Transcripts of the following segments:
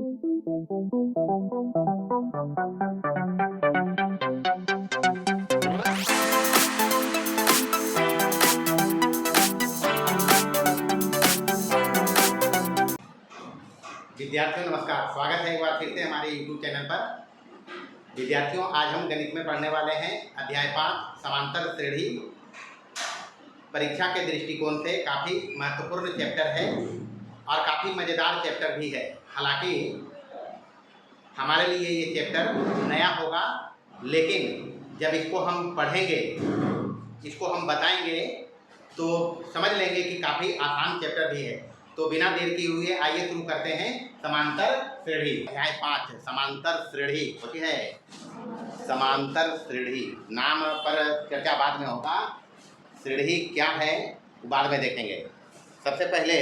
विद्यार्थियों नमस्कार, स्वागत है एक बार फिर से हमारे YouTube चैनल पर। विद्यार्थियों, आज हम गणित में पढ़ने वाले हैं अध्याय 5 समांतर श्रेणी। परीक्षा के दृष्टिकोण से काफ़ी महत्वपूर्ण चैप्टर है और काफ़ी मज़ेदार चैप्टर भी है। हालांकि हमारे लिए ये चैप्टर नया होगा, लेकिन जब इसको हम पढ़ेंगे, इसको हम बताएंगे तो समझ लेंगे कि काफ़ी आसान चैप्टर भी है। तो बिना देर किए हुए आइए शुरू करते हैं समांतर श्रेणी। अध्याय 5 समांतर श्रेणी होती है। समांतर श्रेणी नाम पर चर्चा बाद में होगा, श्रेणी क्या है बाद में देखेंगे। सबसे पहले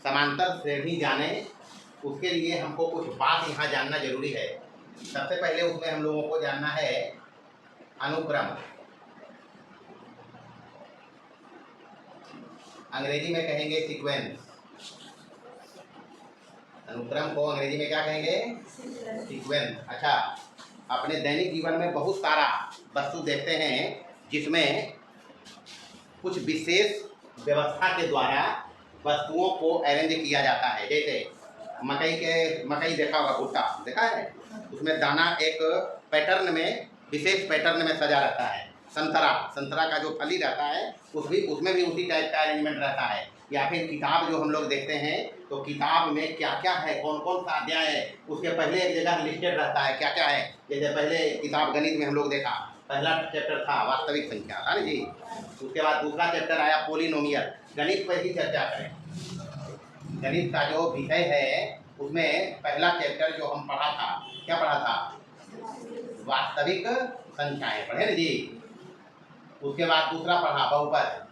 समांतर श्रेणी जाने, उसके लिए हमको कुछ बात यहाँ जानना जरूरी है। सबसे पहले उसमें हम लोगों को जानना है अनुक्रम। अंग्रेजी में कहेंगे सीक्वेंस। अनुक्रम को अंग्रेजी में क्या कहेंगे? सीक्वेंस। अच्छा, अपने दैनिक जीवन में बहुत सारा वस्तु देखते हैं जिसमें कुछ विशेष व्यवस्था के द्वारा वस्तुओं को अरेंज किया जाता है। जैसे मकई देखा होगा, भुट्टा देखा है, उसमें दाना एक पैटर्न में, विशेष पैटर्न में सजा रहता है। संतरा का जो फली रहता है उसमें भी उसी टाइप का अरेंजमेंट रहता है। या फिर किताब जो हम लोग देखते हैं, तो किताब में क्या क्या है, कौन कौन सा अध्याय है, उसके पहले एक जगह लिस्टेड रहता है क्या क्या है। जैसे पहले किताब गणित में हम लोग देखा, पहला चैप्टर था वास्तविक संख्या, है ना जी। उसके बाद दूसरा चैप्टर आया पोलिनोमियल। गणित पर ही चर्चा करें। गणित का जो विषय है उसमें पहला चैप्टर जो हम पढ़ा था, क्या पढ़ा था? वास्तविक संख्याएं पढ़े ना जी। उसके बाद दूसरा पढ़ा बहुपद,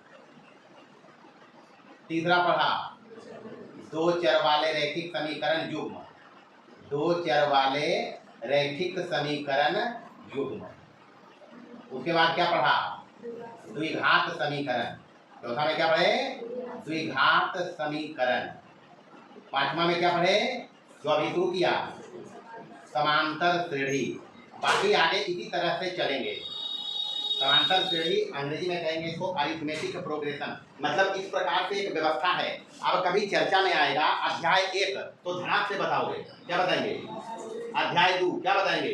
तीसरा पढ़ा दो चर वाले रैखिक समीकरण युग्म, दो चर वाले रैखिक समीकरण युग्म। उसके बाद क्या पढ़ा? द्विघात समीकरण। चौथा में क्या पढ़े? द्विघात समीकरण। पांचवा में क्या पढ़े, जो अभी शुरू किया, समांतर श्रेणी। बाकी आगे इसी तरह से चलेंगे। समांतर श्रेणी अंग्रेजी में कहेंगे इसको अरिथमेटिक प्रोग्रेशन। मतलब इस प्रकार से एक व्यवस्था है। अब कभी चर्चा में आएगा अध्याय 1 तो धड़ाक से बताओगे, क्या बताएंगे? अध्याय 2 क्या बताएंगे?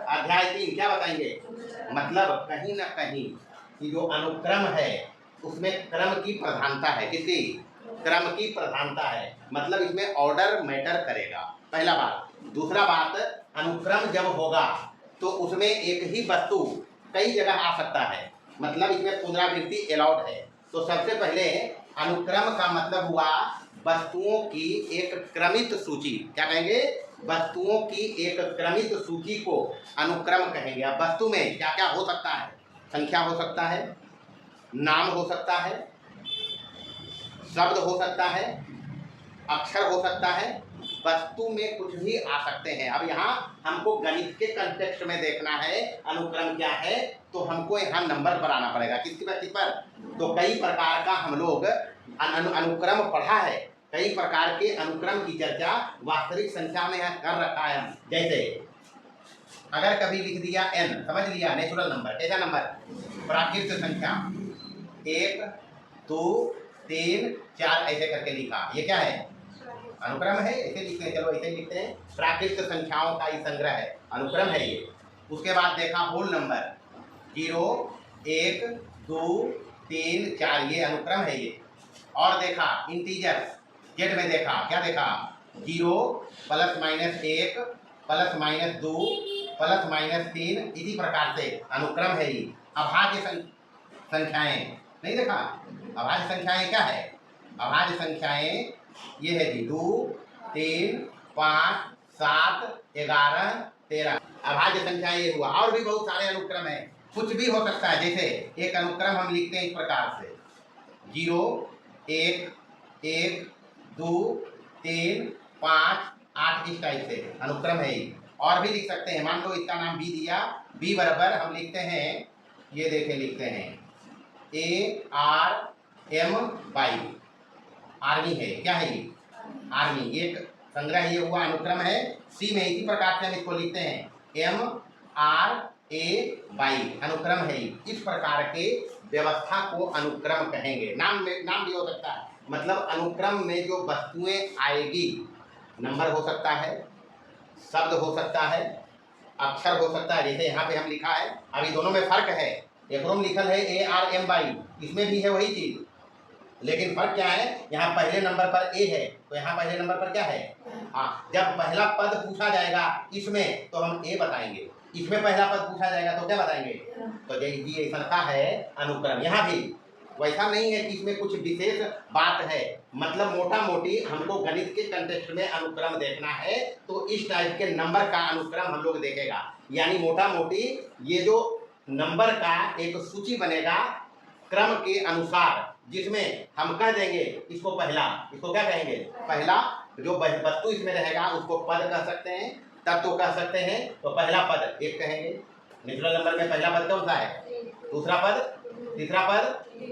अध्याय 3 क्या बताएंगे? मतलब कहीं ना कहीं कि जो अनुक्रम है उसमें क्रम की प्रधानता है। किसकी? क्रम की प्रधानता है। मतलब इसमें ऑर्डर मैटर करेगा, पहला बात। दूसरा बात, अनुक्रम जब होगा तो उसमें एक ही वस्तु कई जगह आ सकता है। मतलब इसमें पुनरावृत्ति अलाउड है। तो सबसे पहले अनुक्रम का मतलब हुआ वस्तुओं की एक क्रमित सूची। क्या कहेंगे? वस्तुओं की एक क्रमित सूची को अनुक्रम कहेंगे। अब वस्तु में क्या क्या हो सकता है? संख्या हो सकता है, नाम हो सकता है, शब्द हो सकता है, अक्षर हो सकता है, वस्तु में कुछ भी आ सकते हैं। अब यहाँ हमको गणित के कंटेक्स्ट में देखना है अनुक्रम क्या है, तो हमको यहाँ नंबर पर आना पड़ेगा। किस पर? तो कई प्रकार का हम लोग अनुक्रम पढ़ा है। कई प्रकार के अनुक्रम की चर्चा वास्तविक संख्या में यहाँ कर रखा है। जैसे अगर कभी लिख दिया n, समझ लिया नेचुरल नंबर। कैसा नंबर? प्राकृत संख्या 1 2 3 4 ऐसे करके लिखा, ये क्या है? अनुक्रम है। ऐसे लिखते हैं, चलो ऐसे लिखते हैं, प्राकृत संख्याओं का ही संग्रह है, अनुक्रम है ये। उसके बाद देखा होल नंबर 0 1 2 3 4, ये अनुक्रम है ये। और देखा इंटीजर जेड में देखा, क्या देखा? 0 +-1 +-2 +-3, इसी प्रकार से अनुक्रम है ये। अभाज्य संख्याएं नहीं देखा? अभाज्य संख्याएं क्या है? अभाज्य संख्याएं ये है जी 2 3 5 7 11 13। अभाज्य संख्याएं ये हुआ। और भी बहुत सारे अनुक्रम है, कुछ भी हो सकता है। जैसे एक अनुक्रम हम लिखते हैं इस प्रकार से 0 1 1 2 3 5 8, इस टाइप से अनुक्रम है ये। और भी लिख सकते हैं, मान लो इसका नाम बी दिया, बी बराबर हम लिखते हैं, ये देखें लिखते हैं ARMY, आर्मी है। क्या है ये? आर्मी। एक संग्रह ये हुआ अनुक्रम है। सी में इसी प्रकार से हम इसको लिखते हैं MRAY, अनुक्रम है। इस प्रकार के व्यवस्था को अनुक्रम कहेंगे। नाम भी हो सकता है, मतलब अनुक्रम में जो वस्तुएं आएगी, नंबर हो सकता है, शब्द हो सकता है, अक्षर हो सकता है। जैसे यहाँ पे हम लिखा है, अभी दोनों में फर्क है। एक में लिखल है ARMY, इसमें भी है वही चीज, लेकिन फर्क क्या है, यहाँ पहले नंबर पर ए है तो यहाँ पहले नंबर पर क्या है। हाँ, जब पहला पद पूछा जाएगा इसमें तो हम ए बताएंगे, इसमें पहला पद पूछा जाएगा तो क्या बताएंगे। तो ये ऐसा है अनुक्रम। यहाँ भी वैसा नहीं है कि इसमें कुछ विशेष बात है, मतलब मोटा मोटी हमको गणित के कंटेक्स्ट में अनुक्रम देखना है तो इस टाइप के नंबर का अनुक्रम हम लोग देखेगा। यानी मोटा मोटी ये जो नंबर का एक सूची बनेगा क्रम के अनुसार, जिसमें हम कह देंगे इसको पहला, इसको क्या कहेंगे, पहला। जो वस्तु इसमें रहेगा उसको पद कह सकते हैं, तत्व कह सकते हैं। तो पहला पद एक कहेंगे। नेचुरल नंबर में पहला पद कौन सा है, दूसरा पद, तीसरा पद,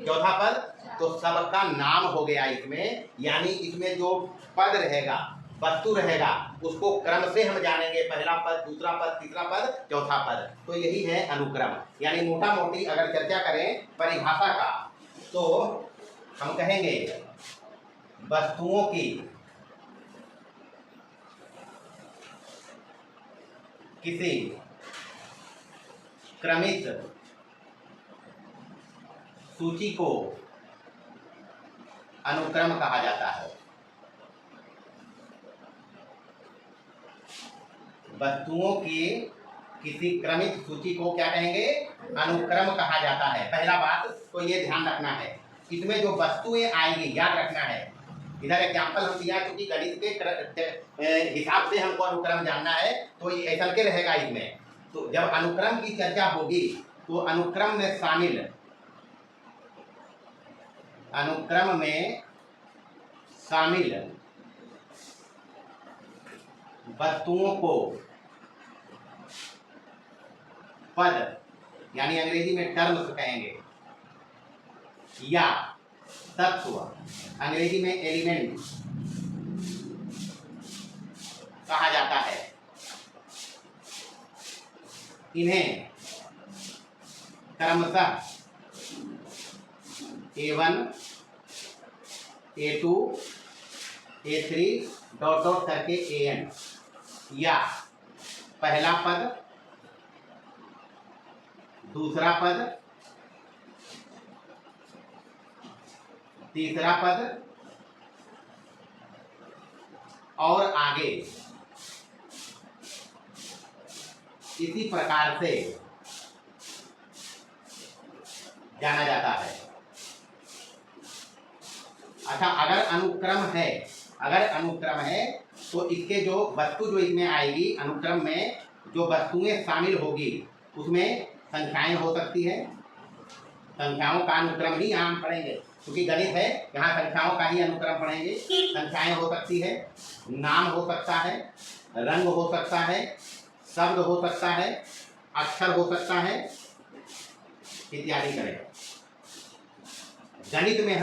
चौथा पद। तो सबका नाम हो गया इसमें। यानी इसमें जो पद रहेगा, वस्तु रहेगा, उसको क्रम से हम जानेंगे, पहला पद, दूसरा पद, तीसरा पद, चौथा पद। तो यही है अनुक्रम। यानी मोटा मोटी अगर चर्चा करें परिभाषा का तो हम कहेंगे वस्तुओं की किसी क्रमित सूची को अनुक्रम कहा जाता है। वस्तुओं की किसी क्रमित सूची को क्या कहेंगे, अनुक्रम कहा जाता है। पहला बात तो ये ध्यान रखना है, इसमें जो वस्तुएं आएंगी याद रखना है। इधर एग्जाम्पल हम दिया क्योंकि गणित के हिसाब से हमको अनुक्रम जानना है तो ये ऐसा के रहेगा इसमें। तो जब अनुक्रम की चर्चा होगी तो अनुक्रम में शामिल वस्तुओं को पद, यानी अंग्रेजी में टर्म्स कहेंगे, या तत्व, अंग्रेजी में एलिमेंट कहा जाता है। इन्हें क्रमशः A1, A2, A3 dot dot करके AN, या पहला पद, दूसरा पद, तीसरा पद और आगे इसी प्रकार से जाना जाता है। अच्छा, अगर अनुक्रम है तो इसके जो वस्तु जो इसमें आएगी, अनुक्रम में जो वस्तुएं शामिल होगी उसमें संख्याएं हो सकती है। संख्याओं का अनुक्रम ही यहाँ हम पढ़ेंगे क्योंकि गणित है, यहाँ संख्याओं का ही अनुक्रम पढ़ेंगे। संख्याएं हो सकती है, नाम हो सकता है, रंग हो सकता है, शब्द हो सकता है, अक्षर हो सकता है, इत्यादि करें। गणित में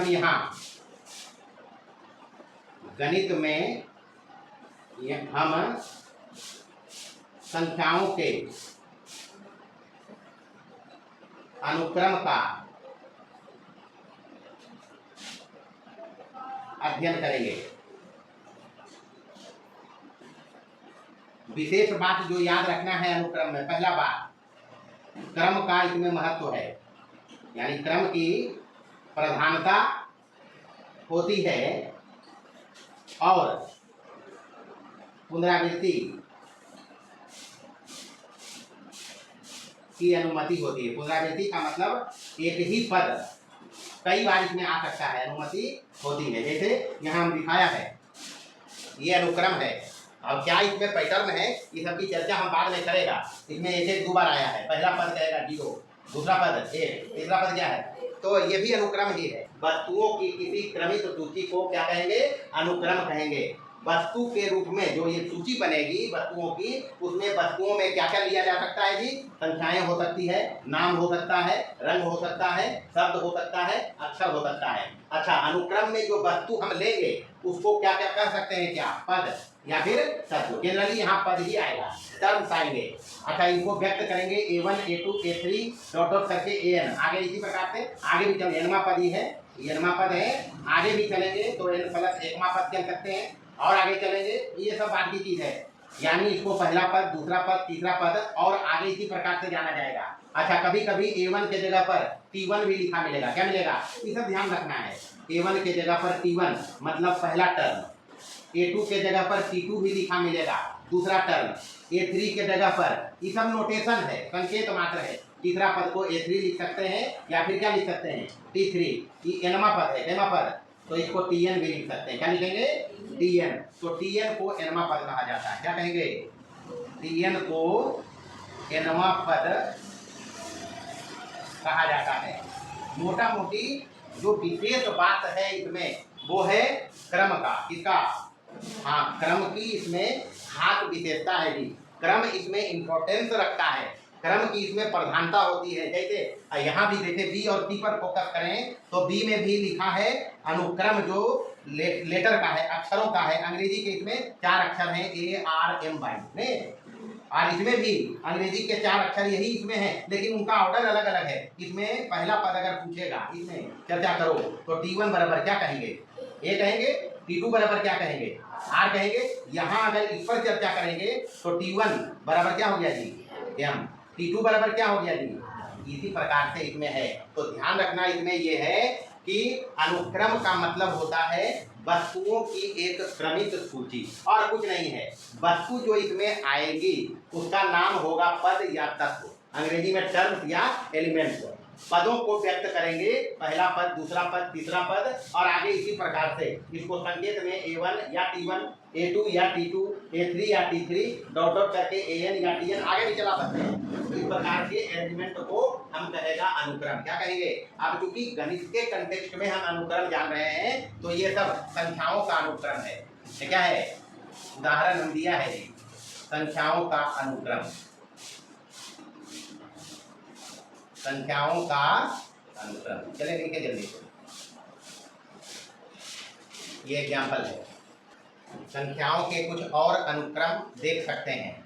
हम संख्याओं के अनुक्रम का अध्ययन करेंगे। विशेष बात जो याद रखना है अनुक्रम में, पहला बात क्रम का इसमें महत्व है, यानी क्रम की प्रधानता होती है और पुनरावृत्ति की अनुमति होती है। पुनरावृत्ति का मतलब एक ही पद कई बार इसमें आ सकता है, अनुमति होती है। जैसे यहाँ हम दिखाया है, ये अनुक्रम है। अब क्या इसमें पैटर्न है, ये सब की चर्चा हम बाद में करेगा। इसमें एक दो बार आया है, पहला पद कहेगा 0, दूसरा पद 1, तीसरा पद क्या है, तो ये भी अनुक्रम ही है। वस्तुओं की किसी क्रमित सूची को क्या कहेंगे, अनुक्रम कहेंगे। वस्तु के रूप में जो ये सूची बनेगी वस्तुओं की, उसमें वस्तुओं में क्या क्या लिया जा सकता है जी, संख्याएं हो सकती है, नाम हो सकता है, रंग हो सकता है, शब्द हो सकता है, अक्षर हो सकता है। अच्छा, अनुक्रम में जो वस्तु हम लेंगे उसको क्या क्या कह सकते हैं, क्या पद या फिर तत्व। जनरली यहाँ पद ही आएगा, टर्म्स आएंगे। अच्छा, इनको व्यक्त करेंगे a1 a2 a3 dot dot करके an। आगे इसी प्रकार से आगे भी चलेंगे, एनमा पद ही है, एनमा पद है, आगे भी चलेंगे तो n प्लस एकमा पद चल सकते हैं, और आगे चलेंगे ये सब बात की चीज है। यानी इसको पहला पद, दूसरा पद, तीसरा पद और आगे इसी प्रकार से जाना जाएगा। अच्छा, कभी कभी a1 के जगह पर t1 भी लिखा मिलेगा। क्या मिलेगा, ये सब ध्यान रखना है। a1 के जगह पर t1 मतलब पहला टर्म, a2 के जगह पर t2 भी लिखा मिलेगा दूसरा टर्म, a3 के जगह पर, ये सब नोटेशन है, संकेत मात्र है। तीसरा पद को a3 लिख सकते हैं या फिर क्या लिख सकते हैं, t3। ये एनमा पद है, एनमा पद, तो इसको tn भी लिख सकते हैं। क्या लिखेंगे, tn। तो tn को एनमा पद कहा जाता है। क्या कहेंगे, tn को एनमा पद कहा जाता है। मोटा मोटी जो विशेष बात है इसमें वो है क्रम का, किसका, हाँ क्रम की इसमें खास विशेषता है जी। क्रम इसमें इंपॉर्टेंस रखता है, क्रम की इसमें प्रधानता होती है। जैसे यहाँ भी देखें बी और सी पर फोकस करें तो बी में भी लिखा है अनुक्रम जो लेटर का है, अक्षरों का है। अंग्रेजी के इसमें 4 अक्षर हैं ARMY में, और इसमें भी अंग्रेजी के 4 अक्षर यही इसमें है, लेकिन उनका ऑर्डर अलग अलग है। इसमें पहला पद अगर पूछेगा, इसमें चर्चा करो तो t1 बराबर क्या कहेंगे, ए कहेंगे, t2 बराबर क्या कहेंगे, आर कहेंगे। यहाँ अगर इस पर चर्चा करेंगे तो t1 बराबर क्या हो गया जी, m, t2 बराबर क्या हो गया जी। इसी प्रकार से इसमें है। तो ध्यान रखना इसमें यह है कि अनुक्रम का मतलब होता है वस्तुओं की एक क्रमित सूची, और कुछ नहीं है। वस्तु जो इसमें आएगी उसका नाम होगा पद या तत्व, अंग्रेजी में टर्म्स या एलिमेंट्स। पदों को व्यक्त करेंगे, पहला पद, दूसरा पद, तीसरा पद, और आगे इसी प्रकार से इसको संकेत में a1 या t1, a2 या t2, a3 या t3 डॉट डॉट करके an या tn आगे भी चला सकते हैं। इस प्रकार के एलिमेंट को हम कहेगा अनुक्रम। क्या कहेंगे, अब चूंकि गणित के कंटेक्स्ट में हम अनुक्रम जान रहे हैं तो ये सब संख्याओं का अनुक्रम है। ये क्या है, उदाहरण हम दिया है जी, संख्याओं का अनुक्रम, संख्याओं का अनुक्रम। चले लिखे जल्दी से, ये एग्जाम्पल है। संख्याओं के कुछ और अनुक्रम देख सकते हैं।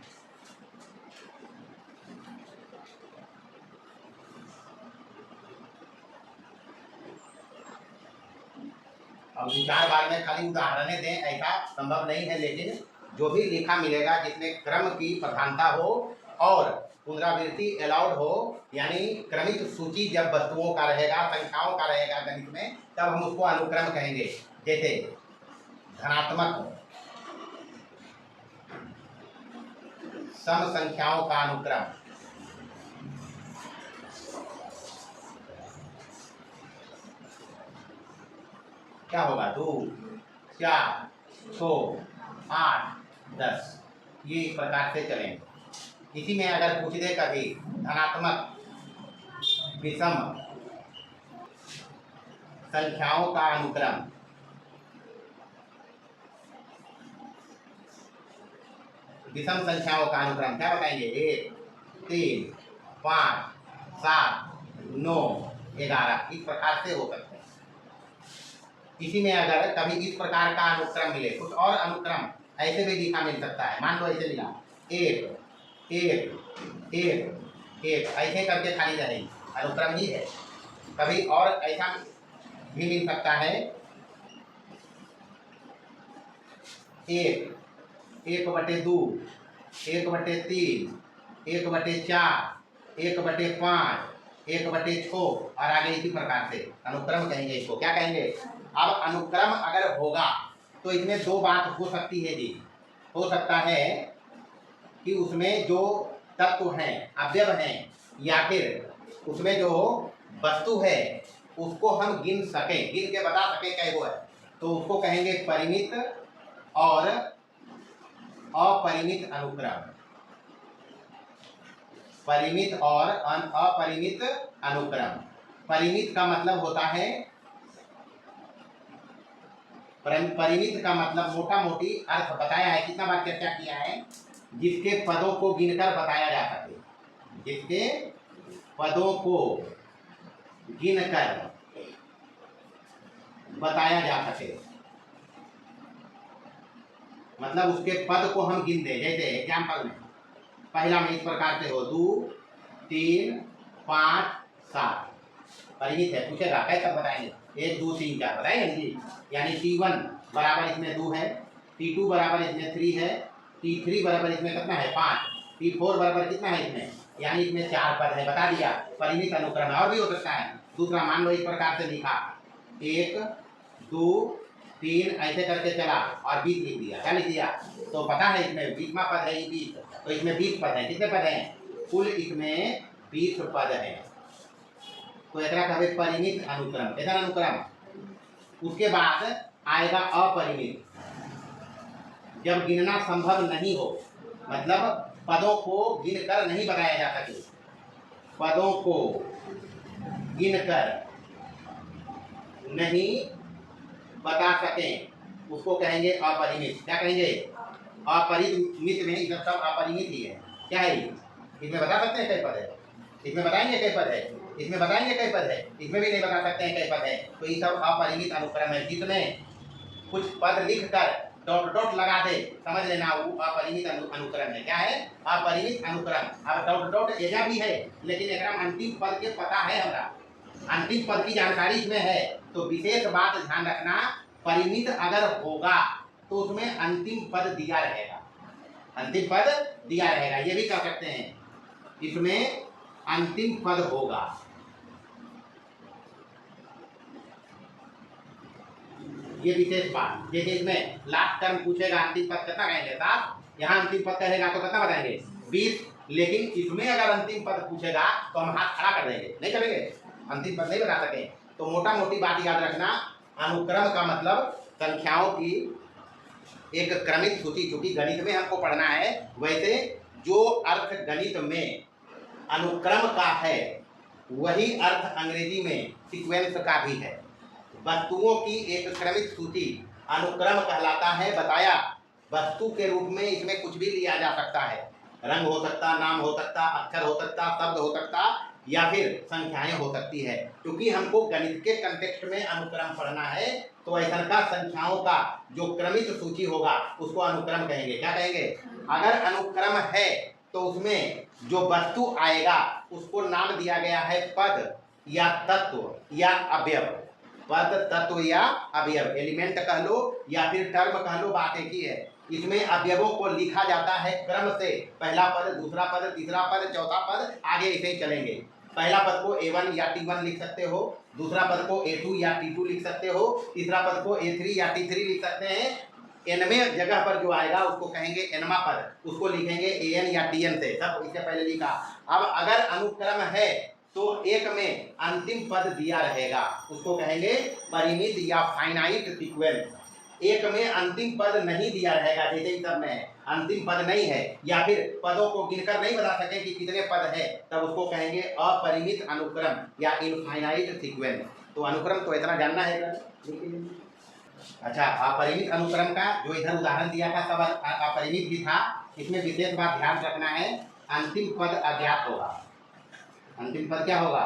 अब 2-4 बार में खाली उदाहरणें दें ऐसा संभव नहीं है, लेकिन जो भी लिखा मिलेगा जिसमें क्रम की प्रधानता हो और पुनरावृत्ति अलाउड हो, यानी क्रमित सूची जब वस्तुओं का रहेगा, संख्याओं का रहेगा गणित में, तब हम उसको अनुक्रम कहेंगे। जैसे धनात्मक सम संख्याओं का अनुक्रम, क्या होगा, 2 4 6 8 10, ये इस प्रकार से चलेंगे। इसी में अगर पूछ दे कभी धनात्मक विषम संख्याओं का अनुक्रम, विषम संख्याओं का अनुक्रम क्या बताएंगे, 1 3 5 7 9 11, इस प्रकार से हो सकते हैं। इसी में अगर कभी इस प्रकार का अनुक्रम मिले, कुछ और अनुक्रम ऐसे भी लिखा मिल सकता है। मान लो ऐसे मिला 1 1 1 1, ऐसे करके खाली रहेगी, अनुक्रम ही है। कभी और ऐसा भी मिल सकता है 1 1/2 1/3 1/4 1/5 1/6, और आगे इसी प्रकार से अनुक्रम कहेंगे। इसको क्या कहेंगे। अब अनुक्रम अगर होगा तो इसमें 2 बात हो सकती है जी। हो सकता है कि उसमें जो तत्व हैं, अवयव हैं, या फिर उसमें जो वस्तु है उसको हम गिन सकें, गिन के बता सकें क्या वो है, तो उसको कहेंगे परिमित और अपरिमित अनुक्रम। परिमित और अपरिमित अनुक्रम। परिमित का मतलब होता है, परिमित का मतलब मोटा मोटी अर्थ बताया है, कितना बार चर्चा किया है, जिसके पदों को गिनकर बताया जा सके, जिसके पदों को गिनकर बताया जा सके। मतलब उसके पद को हम गिन दें। जैसे एग्जाम्पल में पहला में इस प्रकार से हो 2 3 5 7 परिमित है। पूछेगा कैसे बताएंगे? 1 2 3 4 बताएंगे जी। यानी T1 बराबर इसमें 2 है, T2 बराबर इसमें 3 है, T3 बराबर इसमें कितना है 5, T4 बराबर कितना है इसमें, यानी इसमें 4 पद है। बता दिया परिमित अनुक्रम। और भी हो सकता है। दूसरा मान लो इस प्रकार से लिखा 1 2 3 ऐसे करके चला और 20 लिख दिया। क्या लिख दिया? तो पता है इसमें 20वां पद है 20, तो इसमें 20 पद है। कितने पद हैं? कुल इसमें 20 पद है। तो एक कहते परिमित अनुक्रम। कैसा अनुक्रम? उसके बाद आएगा अपरिमित। जब गिनना संभव नहीं हो, मतलब पदों को गिनकर नहीं बताया जा सके, पदों को गिनकर नहीं बता सकें, उसको कहेंगे अपरिमित। क्या कहेंगे? अपरिमित में इधर सब अपरिमित ही है। क्या है? इसमें बता सकते हैं कई पद है, इसमें बताएंगे कई पद है, इसमें बताएंगे कई पद है, इसमें भी नहीं बता सकते हैं कई पद है। तो ये सब अपरिमित अनुक्रम है। जिसमें कुछ पद लिखकर डॉट डॉट लगा दे, समझ लेना वो अपरिमित अनुक्रम है। क्या है? अपरिमित अनुक्रम। अब डॉट डॉट एजा भी है, लेकिन एकदम अंतिम पद के पता है हमरा, अंतिम पद की जानकारी इसमें है। तो विशेष बात ध्यान रखना, परिमित अगर होगा तो उसमें अंतिम पद दिया रहेगा, अंतिम पद दिया रहेगा। ये भी कह सकते हैं इसमें अंतिम पद होगा। ये विशेष बात। जैसे इसमें लास्ट टर्म पूछेगा अंतिम पद कितना कहेंगे 7, यहाँ अंतिम पद कहेगा तो कितना बताएंगे 20। लेकिन इसमें अगर अंतिम पद पूछेगा तो हम हाथ खड़ा कर देंगे, नहीं करेंगे, अंतिम पद नहीं बता सके। तो मोटा मोटी बात याद रखना, अनुक्रम का मतलब संख्याओं की एक क्रमित सूची। चूंकि गणित में हमको पढ़ना है, वैसे जो अर्थ गणित में अनुक्रम का है वही अर्थ अंग्रेजी में सीक्वेंस का भी है। वस्तुओं की एक क्रमित सूची अनुक्रम कहलाता है। बताया वस्तु के रूप में इसमें कुछ भी लिया जा सकता है, रंग हो सकता, नाम हो सकता, अक्षर हो सकता, शब्द हो सकता, या फिर संख्याएं हो सकती है। क्योंकि हमको गणित के कंटेक्स्ट में अनुक्रम पढ़ना है, तो ऐसा का संख्याओं का जो क्रमित सूची होगा उसको अनुक्रम कहेंगे। क्या कहेंगे? अगर अनुक्रम है तो उसमें जो वस्तु आएगा उसको नाम दिया गया है पद या तत्व या अवयव। पद, तत्व या अवयव, एलिमेंट कह लो या फिर टर्म कह लो, बात एक ही है। इसमें अवयवों को लिखा जाता है क्रम से, पहला पद, दूसरा पद, तीसरा पद, चौथा पद, आगे ऐसे ही चलेंगे। पहला पद को A1 या T1 लिख सकते हो, दूसरा पद को A2 या T2 लिख सकते हो, तीसरा पद को A3 या T3 लिख सकते हैं। एनवें जगह पर जो आएगा उसको कहेंगे एनवा पद, उसको लिखेंगे AN या TN से। सब इससे पहले लिखा। अब अगर अनुक्रम है तो एक में अंतिम पद दिया रहेगा, उसको कहेंगे परिमित या फाइनाइट सीक्वेंस। एक में अंतिम पद नहीं दिया रहेगा, जैसे ही सब में है अंतिम पद नहीं है, या फिर पदों को गिनकर नहीं बता सके कि कितने पद है, तब उसको कहेंगे अपरिमित अनुक्रम या इनफाइनाइट सीक्वेंस। तो अनुक्रम तो इतना जानना है। अच्छा, अपरिमित अनुक्रम का जो इधर उदाहरण दिया था सब अपरिमित भी था। इसमें विशेष बात ध्यान रखना है, अंतिम पद अज्ञात होगा। अंतिम पद क्या होगा?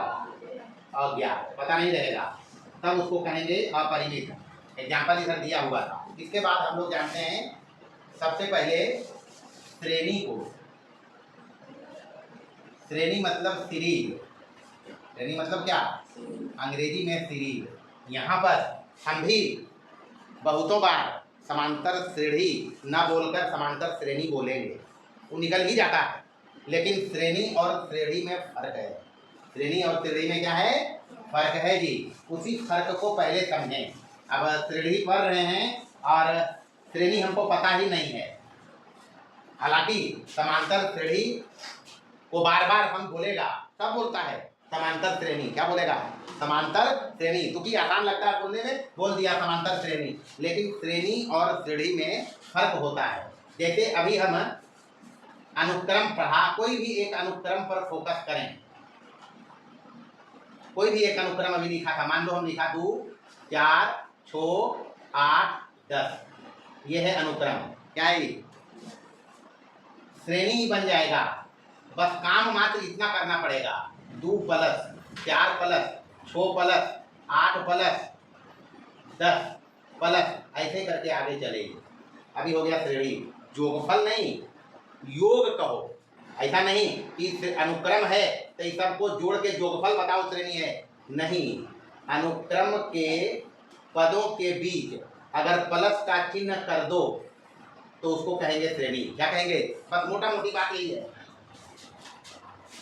अज्ञात, पता नहीं रहेगा, तब उसको कहेंगे अपरिमित। एग्जाम्पल इधर दिया हुआ था। इसके बाद हम लोग जानते हैं सबसे पहले श्रेणी को। श्रेणी मतलब सीरीज। श्रेणी मतलब क्या? अंग्रेजी में सीरीज। यहाँ पर हम भी बहुतों बार समांतर श्रेणी न बोलकर समांतर श्रेणी बोलेंगे, वो निकल ही जाता है। लेकिन श्रेणी और श्रेणी में फर्क है। श्रेणी और श्रेणी में क्या है? फर्क है जी। उसी फर्क को पहले समझें। अब श्रेणी पढ़ रहे हैं और श्रेणी हमको पता ही नहीं है, हालांकि समांतर श्रेणी को बार बार हम बोलेगा, सब बोलता है समांतर श्रेणी। क्या बोलेगा? समांतर श्रेणी। क्योंकि आसान लगता है बोलने में, बोल दिया समांतर श्रेणी। लेकिन श्रेणी और श्रेणी में फर्क होता है। जैसे अभी हम अनुक्रम पढ़ा, कोई भी एक अनुक्रम पर फोकस करें। कोई भी एक अनुक्रम अभी लिखा था, मान लो हम लिखा 2 4 6 8 10, ये है अनुक्रम। क्या है? श्रेणी ही बन जाएगा। बस काम मात्र इतना करना पड़ेगा, 2 + 4 + 6 + 8 + 10 + ऐसे करके आगे चलेगी। अभी हो गया श्रेणी। योगफल नहीं, योग कहो, ऐसा नहीं कि अनुक्रम है तो इस सबको जोड़ के योगफल बताओ श्रेणी है, नहीं। अनुक्रम के पदों के बीच अगर प्लस का चिन्ह कर दो तो उसको कहेंगे श्रेणी। क्या कहेंगे? बस मोटा मोटी बात यही है।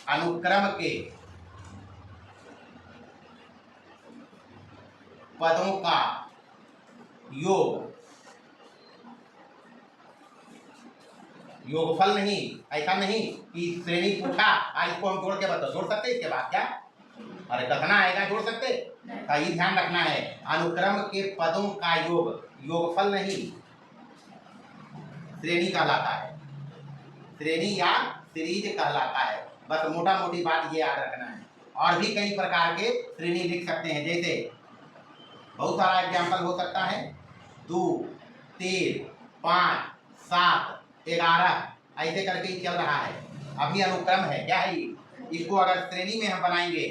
अनुक्रम के पदों का योग, योगफल नहीं, ऐसा नहीं कि श्रेणी पूछा आज इसको हम जोड़ के बताओ, जोड़ सकते इसके बाद क्या? अरे कथना आएगा, जोड़ सकते? सही ध्यान रखना है, अनुक्रम के पदों का योग, योगफल नहीं, श्रेणी कहलाता है, श्रेणी या सीरीज कहलाता है। बस मोटा मोटी बात ये याद रखना है। और भी कई प्रकार के श्रेणी लिख सकते हैं, जैसे बहुत सारा एग्जाम्पल हो सकता है, 2, 3, 5, 7, 11 ऐसे करके ही चल रहा है। अभी अनुक्रम है, क्या है ये? इसको अगर श्रेणी में हम बनाएंगे,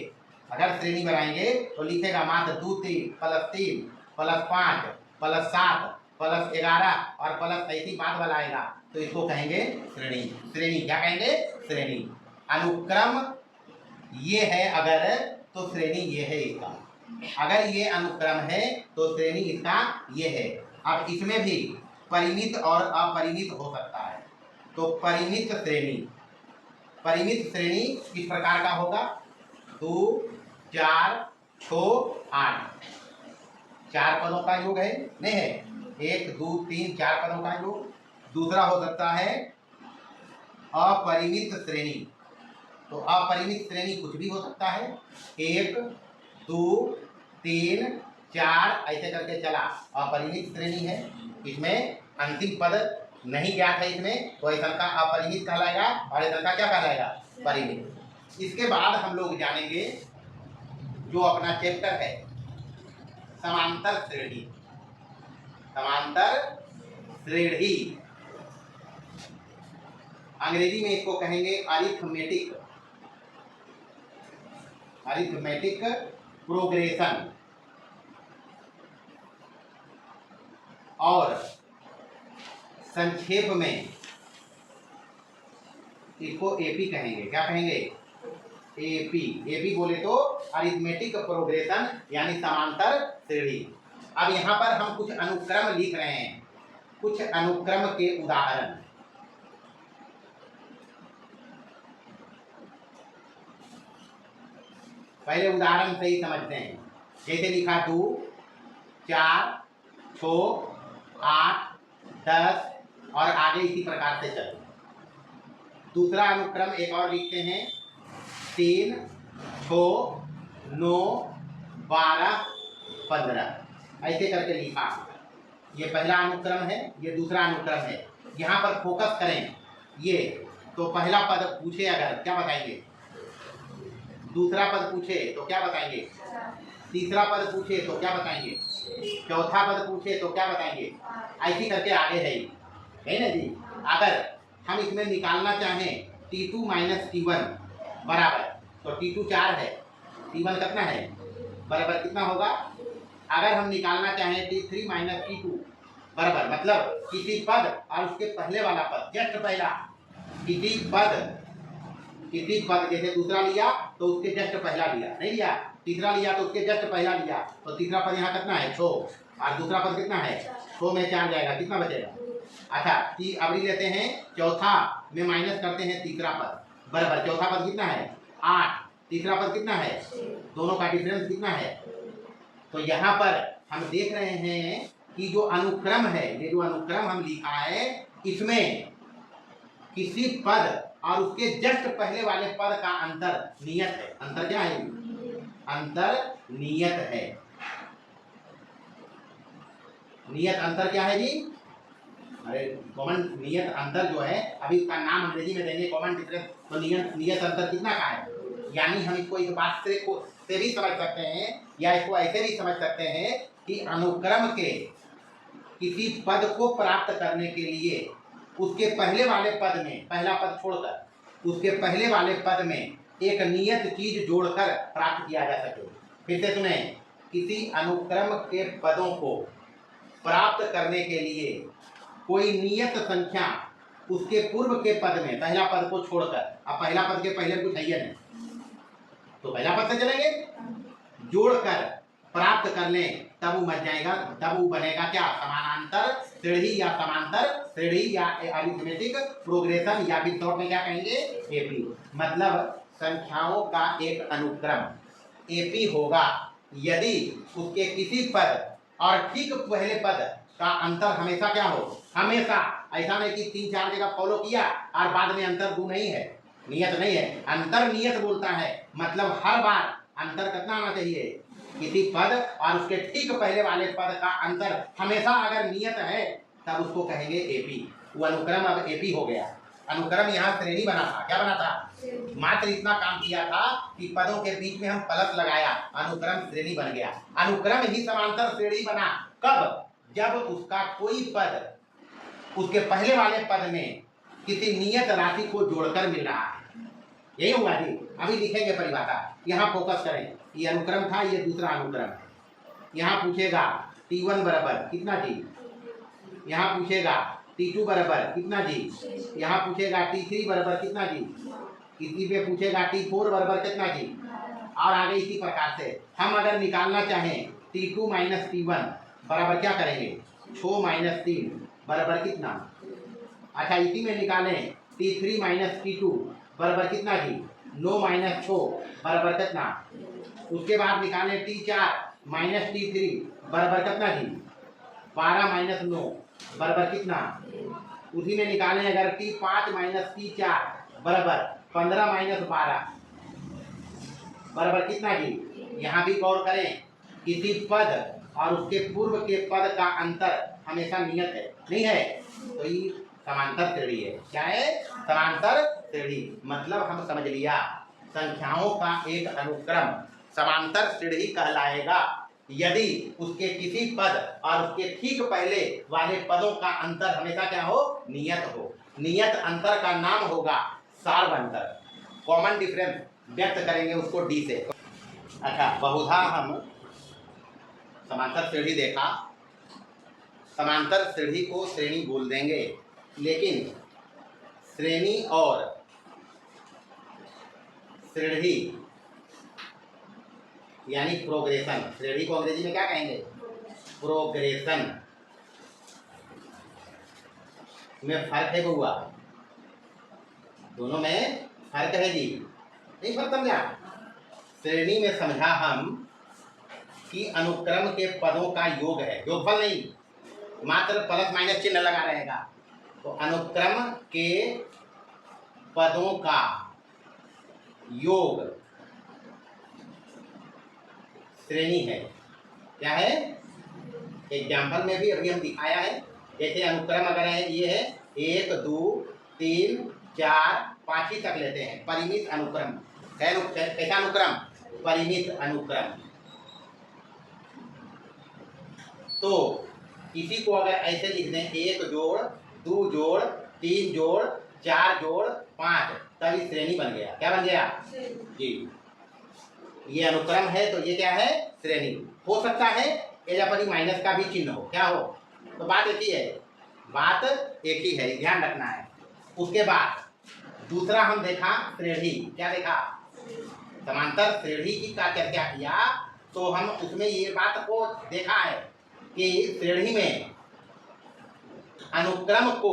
अगर श्रेणी बनाएंगे तो लिखेगा मात्र 2, 3 + 3 + 5 + 7 + 11 और प्लस ऐसी बात बनाएगा तो इसको कहेंगे श्रेणी। श्रेणी क्या कहेंगे? श्रेणी। अनुक्रम ये है अगर, तो श्रेणी ये है इसका। अगर ये अनुक्रम है तो श्रेणी इसका ये है। अब इसमें भी परिमित और अपरिमित हो सकता है, तो परिमित श्रेणी, परिमित श्रेणी किस प्रकार का होगा? 2, 4, 6, 8 4 पदों का योग है, नहीं है? 1, 2, 3, 4 पदों का योग। दूसरा हो सकता है अपरिमित श्रेणी, तो अपरिमित श्रेणी कुछ भी हो सकता है, 1, 2, 3, 4 ऐसे करके चला, अपरिमित श्रेणी है। इसमें अंतिम पद नहीं ज्ञात है इसमें, तो ऐसा का अपरिमित कहलाएगा और ऐसा का क्या कहलाएगा? परिमित। इसके बाद हम लोग जानेंगे जो अपना चैप्टर है समांतर श्रेणी। समांतर श्रेणी अंग्रेजी में इसको कहेंगे अरिथमेटिक, अरिथमेटिक प्रोग्रेशन, और संक्षेप में इसको एपी कहेंगे। क्या कहेंगे? एपी। एपी बोले तो अरिथमेटिक प्रोग्रेशन यानी समांतर श्रेणी। अब यहाँ पर हम कुछ अनुक्रम लिख रहे हैं, कुछ अनुक्रम के उदाहरण। पहले उदाहरण से ही समझते हैं, जैसे लिखा 2, 4, 6, 8, 10 और आगे इसी प्रकार से चलो। दूसरा अनुक्रम एक और लिखते हैं, 3, 6, 9, 12, 15 ऐसे करके लिखा। ये पहला अनुक्रम है, ये दूसरा अनुक्रम है। यहाँ पर फोकस करें ये, तो पहला पद पूछे अगर क्या बताएंगे? दूसरा पद पूछे तो क्या बताएंगे? तीसरा पद पूछे तो क्या बताएंगे? चौथा पद पूछे तो क्या बताएंगे? ऐसी करके आगे है ना जी। अगर हम इसमें निकालना चाहें T2 - T1 बराबर, तो T2 4 है, T1 कितना है? बराबर कितना होगा? अगर हम निकालना चाहें T3 - T2 बराबर, मतलब किसी पद और उसके पहले वाला पद, जस्ट पहला किसी पद जैसे दूसरा लिया तो उसके जस्ट पहला लिया, नहीं लिया, तीसरा लिया तो उसके जस्ट पहला लिया, तो तीसरा पद यहाँ कितना है? 6 और दूसरा पद कितना है? 6 में 4 जाएगा, कितना बचेगा? अच्छा, अब लेते हैं चौथा में माइनस करते हैं तीसरा पद बराबर, चौथा पद कितना है? 8, तीसरा पद कितना है? दोनों का डिफरेंस कितना है? तो यहाँ पर हम देख रहे हैं कि जो अनुक्रम है, ये जो अनुक्रम हम लिखा है, इसमें किसी पद और उसके जस्ट पहले वाले पद का अंतर नियत है। अंतर क्या है? अंतर नियत है। नियत अंतर क्या है जी? अरे कॉमन नियत अंतर जो है, अभी इसका नाम अंग्रेजी में देंगे कॉमन डिफरेंस, तो नियत अंतर कितना का है? यानी हम इसको इस बात से भी समझ सकते हैं या इसको ऐसे भी समझ सकते हैं कि अनुक्रम के किसी पद को प्राप्त करने के लिए उसके पहले वाले पद में, पहला पद छोड़कर उसके पहले वाले पद में एक नियत चीज जोड़कर प्राप्त किया जा सके। फिर से सुने, किसी अनुक्रम के पदों को प्राप्त करने के लिए कोई नियत संख्या उसके पूर्व के पद में, पहला पद को छोड़कर, अब पहला पद के पहले कुछ है नहीं तो पहला पद से चलेंगे, जोड़कर प्राप्त कर लें, तब वो बन जाएगा, तब वो बनेगा क्या, समानांतर श्रेणी या समांतर श्रेणी या अरिथमेटिक प्रोग्रेशन, या फिर शॉर्ट में क्या कहेंगे, एपी। मतलब संख्याओं का एक अनुक्रम एपी होगा यदि उसके किसी पद और ठीक पहले पद का अंतर हमेशा क्या हो, हमेशा, ऐसा नहीं कि 3-4 जगह फॉलो किया और बाद में अंतर दू नहीं है, नियत नहीं है, अंतर नियत बोलता है, मतलब हर बार अंतर कितना आना चाहिए, किसी पद और उसके ठीक पहले वाले पद का अंतर हमेशा अगर नियत है तब उसको कहेंगे एपी। वो अनुक्रम अब एपी हो गया। अनुक्रम यहाँ श्रेणी बना था, क्या बना था, मात्र इतना काम किया था कि पदों के बीच में हम प्लस लगाया, अनुक्रम श्रेणी बन गया। अनुक्रम ही समांतर श्रेणी बना कब, जब उसका कोई पद उसके पहले वाले पद में किसी नियत राशि को जोड़कर मिल रहा है। यही हुआ जी। अभी लिखेंगे परिभाषा, यहाँ फोकस करें, ये अनुक्रम था, ये दूसरा अनुक्रम है। यहाँ पूछेगा T1 बराबर कितना जी, यहाँ पूछेगा T2 बराबर कितना जी, यहाँ पूछेगा T3 बराबर कितना जी, इसी पे पूछेगा T4 बराबर कितना जी, और आगे इसी प्रकार से हम अगर निकालना चाहें T2 माइनस T1 बराबर क्या करेंगे, 6 माइनस 3 बराबर कितना, अच्छा इसी में निकालें T3 माइनस T2 बराबर कितना जी, 9 माइनस 6 बराबर कितना, उसके बाद निकालें T4 माइनस T3 बराबर कितना जी, 12 माइनस 9 बराबर कितना, उसी में निकालें अगर T5 माइनस T4 बराबर 15 माइनस 12 बराबर कितना जी। यहाँ भी गौर करें, किसी पद और उसके पूर्व के पद का अंतर हमेशा नियत है, नहीं है तो ये समांतर श्रेणी है। क्या है, समांतर श्रेणी, मतलब हम समझ लिया संख्याओं का एक अनुक्रम समांतर श्रेणी कहलाएगा यदि उसके किसी पद और उसके ठीक पहले वाले पदों का अंतर हमेशा क्या हो, नियत हो। नियत अंतर का नाम होगा सार्व अंतर, कॉमन डिफरेंस व्यक्त करेंगे उसको डी से। अच्छा, बहुधा हम समांतर श्रेणी देखा, समांतर श्रेणी को श्रेणी बोल देंगे, लेकिन श्रेणी और श्रेणी यानी प्रोग्रेशन, श्रेणी को अंग्रेजी में क्या कहेंगे, प्रोग्रेशन में फर्क है बउआ, दोनों में फर्क है जी, नहीं फर्क समझा। श्रेणी में समझा हम कि अनुक्रम के पदों का योग है, योगफल नहीं, मात्र प्लस माइनस चिन्ह लगा रहेगा, तो अनुक्रम के पदों का योग श्रेणी है। क्या है, एग्जाम्पल में भी अभी हम दिखाया है, जैसे अनुक्रम अगर है ये है 1 2 3 4 5 ही तक लेते हैं, परिमित अनुक्रम, कैसा अनुक्रम, परिमित अनुक्रम। तो इसी को अगर ऐसे लिख दें 1 जोड़ 2 जोड़ 3 जोड़ 4 जोड़ 5, तभी श्रेणी बन गया। क्या बन गया जी, ये अनुक्रम है तो ये क्या है, श्रेणी। हो सकता है एजा पर माइनस का भी चिन्ह हो, क्या हो, तो बात एक ही है, बात एक ही है, ध्यान रखना है। उसके बाद दूसरा हम देखा श्रेणी, क्या देखा, समांतर श्रेणी की का चर्चा किया, तो हम उसमें ये बात को देखा है कि श्रेणी में अनुक्रम को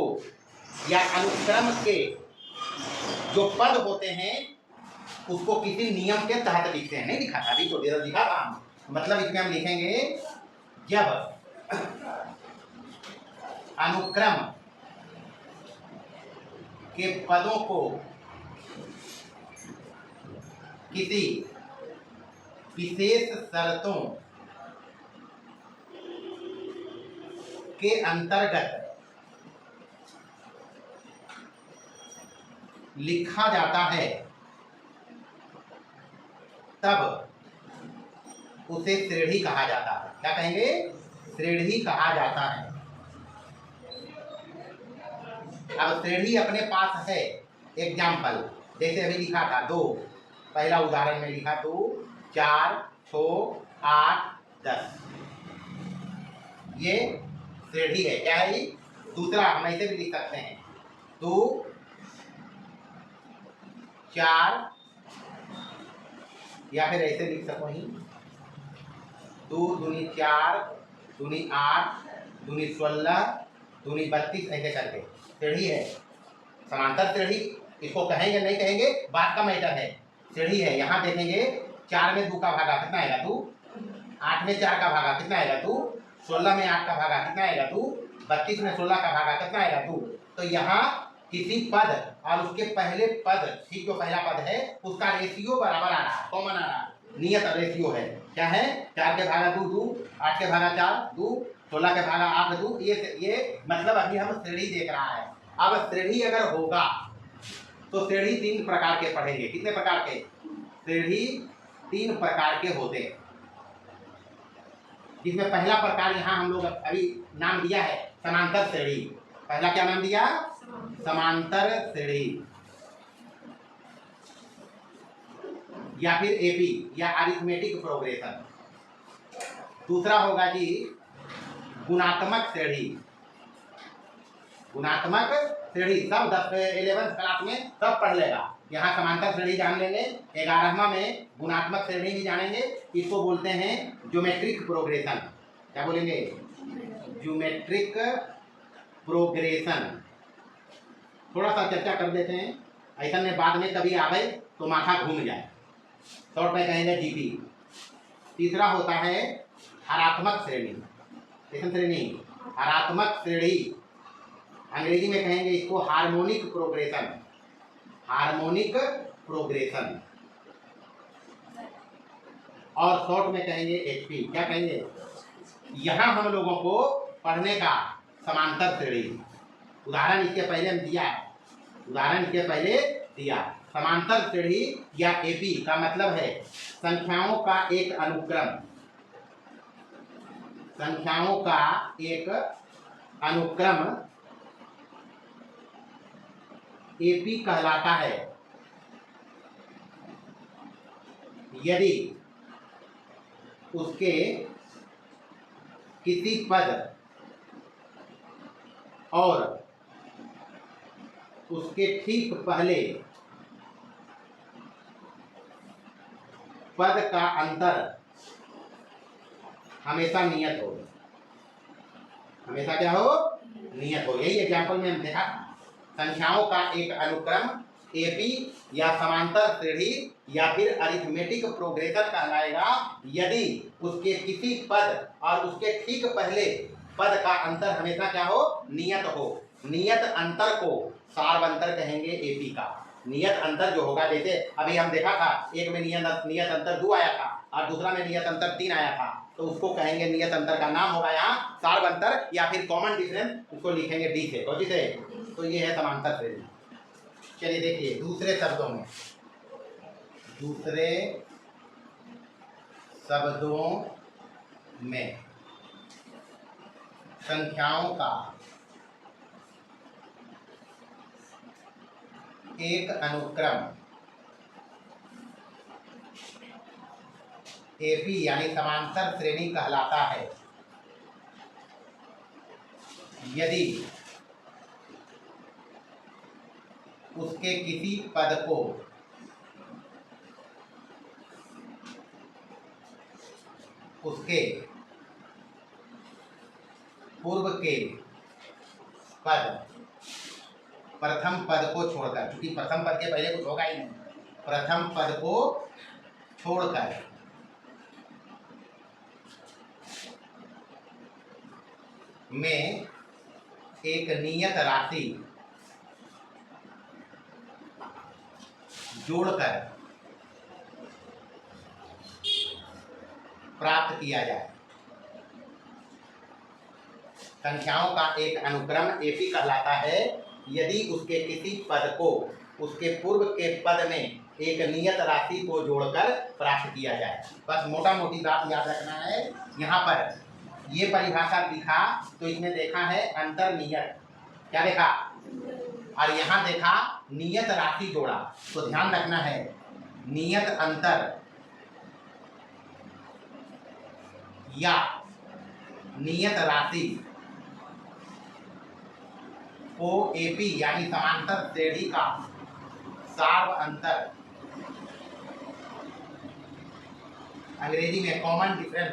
या अनुक्रम के जो पद होते हैं उसको किसी नियम के तहत लिखते हैं, नहीं लिखा था अभी तो लिखा था, मतलब इसमें हम लिखेंगे जब अनुक्रम के पदों को किसी विशेष शर्तों के अंतर्गत लिखा जाता है तब उसे श्रेणी कहा जाता है। क्या कहेंगे, श्रेणी कहा जाता है। अब श्रेणी अपने पास है, एग्जाम्पल जैसे अभी लिखा था 2, पहला उदाहरण में लिखा 2 4 6 8 10, ये श्रेणी है। क्या है ये दूसरा हम ऐसे भी लिख सकते हैं 2 4 या फिर ऐसे लिख सको ही 2 दूनी 4 दूनी 8 दूनी 16 दूनी 32 ऐसे करके सीढ़ी है। समांतर सीढ़ी इसको कहेंगे नहीं कहेंगे बात का मैटर है। सीढ़ी है, यहाँ देखेंगे 4 में 2 का भागा कितना आएगा 2, 8 में 4 का भागा कितना आएगा 2, 16 में 8 का भागा कितना आएगा 2, 32 में 16 का भागा कितना आएगा 2। तो यहाँ किसी पद और उसके पहले पद ठीक जो पहला पद है उसका रेशियो बराबर आ रहा है, कॉमन आ रहा है, नियत रेशियो है। क्या है 4 के भागा 2 2, 8 के भागा 4 2, 16 के भागा 8 2। ये मतलब अभी हम श्रेणी देख रहा है। अब श्रेणी अगर होगा तो श्रेणी 3 प्रकार के पढ़ेंगे। कितने प्रकार के? श्रेणी 3 प्रकार के होते हैं, जिसमें पहला प्रकार यहाँ हम लोग अभी नाम दिया है समांतर श्रेणी। पहला क्या नाम दिया? समांतर श्रेणी या फिर एपी या अरिथमेटिक प्रोग्रेशन। दूसरा होगा जी गुणात्मक श्रेणी। गुणात्मक श्रेणी सब 11th क्लास में सब पढ़ लेगा। यहाँ समांतर श्रेणी जान लेंगे, 11वां में गुणात्मक श्रेणी भी जानेंगे। इसको बोलते हैं ज्योमेट्रिक प्रोग्रेशन। क्या बोलेंगे? Geometric progression. थोड़ा सा चर्चा कर देते हैं, ऐसा में बाद में कभी आवे तो माथा घूम जाए। शॉर्ट में कहेंगे जीपी। तीसरा होता है हरात्मक श्रेणी। कैसन श्रेणी? हरात्मक श्रेणी, अंग्रेजी में कहेंगे इसको हार्मोनिक प्रोग्रेशन। हार्मोनिक प्रोग्रेशन और शॉर्ट में कहेंगे एचपी। क्या कहेंगे? यहाँ हम लोगों को पढ़ने का समांतर श्रेणी उदाहरण इसके पहले हम दिया है। उदाहरण इसके पहले दिया। समांतर श्रेणी या एपी का मतलब है संख्याओं का एक अनुक्रम। संख्याओं का एक अनुक्रम एपी कहलाता है यदि उसके किसी पद और उसके ठीक पहले पद का अंतर हमेशा नियत हो। हमेशा क्या हो? नियत हो। यही एग्जाम्पल में हम देखा संख्याओं का एक अनुक्रम एपी या समांतर श्रेणी या फिर अरिथमेटिक प्रोग्रेशन कहलाएगा यदि उसके किसी पद और उसके ठीक पहले पद का अंतर हमेशा क्या हो? नियत हो। नियत अंतर को सार्वंतर कहेंगे एपी का। नियत अंतर जो होगा, जैसे अभी हम देखा था एक में नियत अंतर 2 आया था और दूसरा में नियत अंतर 3 आया था, तो उसको कहेंगे नियत अंतर का नाम होगा यहाँ सार्वंतर या फिर कॉमन डिफरेंस। उसको लिखेंगे डी से। कौन से? तो ये है समांतर श्रेणी। चलिए देखिए दूसरे शब्दों में, दूसरे शब्दों में संख्याओं का एक अनुक्रम एपी यानी समांतर श्रेणी कहलाता है यदि उसके किसी पद को उसके पूर्व के पद प्रथम पद को छोड़कर, क्योंकि प्रथम पद के पहले कुछ होगा ही नहीं, प्रथम पद को छोड़कर में एक नियत राशि जोड़कर प्राप्त किया जाए। संख्याओं का एक अनुक्रम एपी कहलाता है यदि उसके किसी पद को उसके पूर्व के पद में एक नियत राशि को जोड़कर प्राप्त किया जाए। बस मोटा मोटी बात याद रखना है। यहाँ पर ये परिभाषा लिखा तो इसमें देखा है अंतर्नियत। क्या देखा? और यहाँ देखा नियत राशि जोड़ा, तो ध्यान रखना है नियत अंतर या नियत राशि को एपी यानी समांतर श्रेणी का सार्व अंतर, अंग्रेजी में कॉमन डिफरेंस,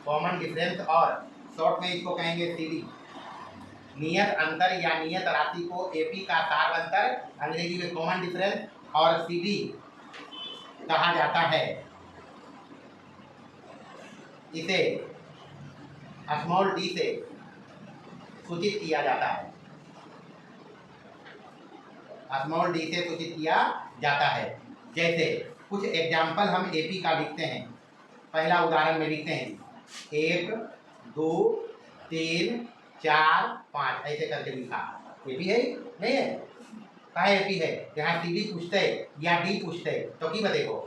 कॉमन डिफरेंस और शॉर्ट में इसको कहेंगे सीडी, नियत अंतर या नियत राशि को एपी का सार्व अंतर, अंग्रेजी में कॉमन डिफरेंस और सीडी कहा जाता है। इसे स्मॉल डी से सूचित किया जाता है, स्मॉल डी से सूचित किया जाता है। जैसे कुछ एग्जाम्पल हम एपी का लिखते हैं। पहला उदाहरण में लिखते हैं 1 2 3 4 5 ऐसे करके लिखा। एपी है नहीं है? कहा एपी है? यहाँ सीडी पूछते या डी पूछते तो की बताइए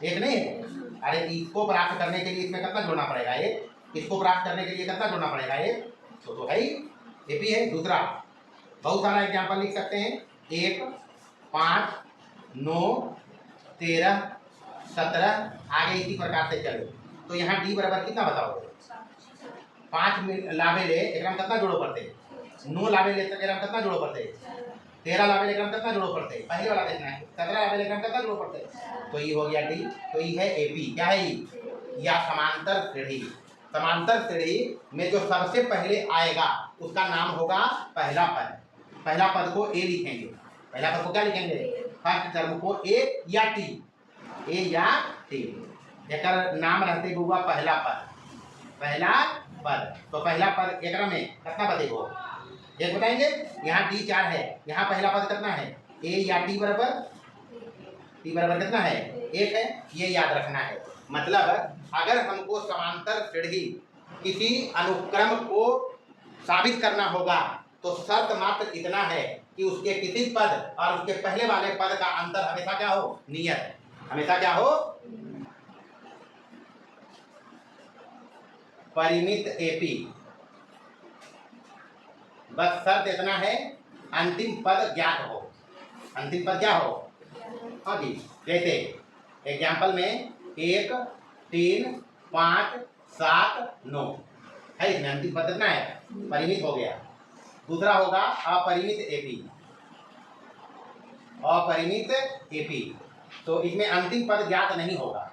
एक नहीं है। अरे इसको प्राप्त करने के लिए इसमें कितना जोड़ना पड़ेगा? ये इसको प्राप्त करने के लिए कितना जोड़ना पड़ेगा? ये तो है ही एपी है। दूसरा बहुत सारा एग्जाम्पल लिख सकते हैं 1 5 9 13 17 आगे इसी प्रकार से चलो। तो यहाँ डी बराबर कितना बताओगे? 5 लावे ले एक कितना जोड़ो पड़ते? 9 लावे ले कितना जोड़ो पड़ते? 13 लावे ले कितना जोड़ो पड़ते? पहले वाला देखना है। 17 लावे ले कितना जोड़ो पड़ते? तो ये हो गया डी। तो ये है एपी। क्या है ये? या समांतर श्रेणी। समांतर श्रेणी में जो सबसे पहले आएगा उसका नाम होगा पहला पद। पहला पद को ए लिखेंगे। पहला पद को क्या लिखेंगे? फर्स्ट टर्म को ए या टी, ए या टी। एक नाम रहते हुआ पहला पद, पहला पद। तो पहला पद एक में कितना बतेगो? एक बताएंगे। यहाँ डी 4 है, यहाँ पहला पद कितना है? ए या टी बराबर, टी बराबर कितना है? 1 है। ये याद रखना है। मतलब अगर हमको समांतर श्रेणी किसी अनुक्रम को साबित करना होगा तो शर्त मात्र इतना है कि उसके किसी पद और उसके पहले वाले पद का अंतर हमेशा क्या हो? नियत। हमेशा क्या हो? परिमित एपी। बस शर्त इतना है अंतिम पद ज्ञात हो। अंतिम पद क्या हो? हाँ जी। जैसे एग्जाम्पल में 1 3 5 7 9 है, इसमें अंतिम पद कितना है? परिमित हो गया। दूसरा होगा अपरिमित एपी। अपरिमित एपी तो इसमें अंतिम पद ज्ञात नहीं होगा।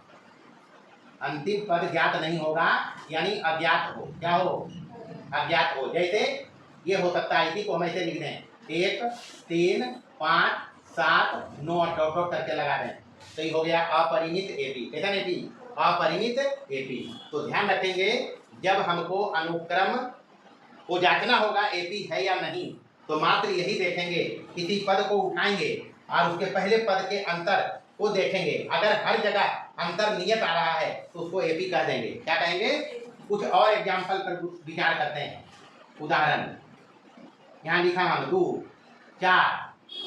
अंतिम पद ज्ञात नहीं होगा यानी अज्ञात हो। क्या हो? अज्ञात हो। जैसे ये हो सकता है, इसी को हम ऐसे लिख दें 1 3 5 7 9 डॉट करके लगा दें तो ये हो गया अपरिमित एपी। कैसा एपी? अपरिमित एपी। तो ध्यान रखेंगे जब हमको अनुक्रम को जांचना होगा एपी है या नहीं तो मात्र यही देखेंगे, किसी पद को उठाएंगे और उसके पहले पद के अंतर को देखेंगे। अगर हर जगह अंतर नियत आ रहा है तो उसको एपी कह देंगे। क्या कहेंगे? कुछ और एग्जाम्पल पर विचार करते हैं। उदाहरण यहाँ लिखा हम 2 4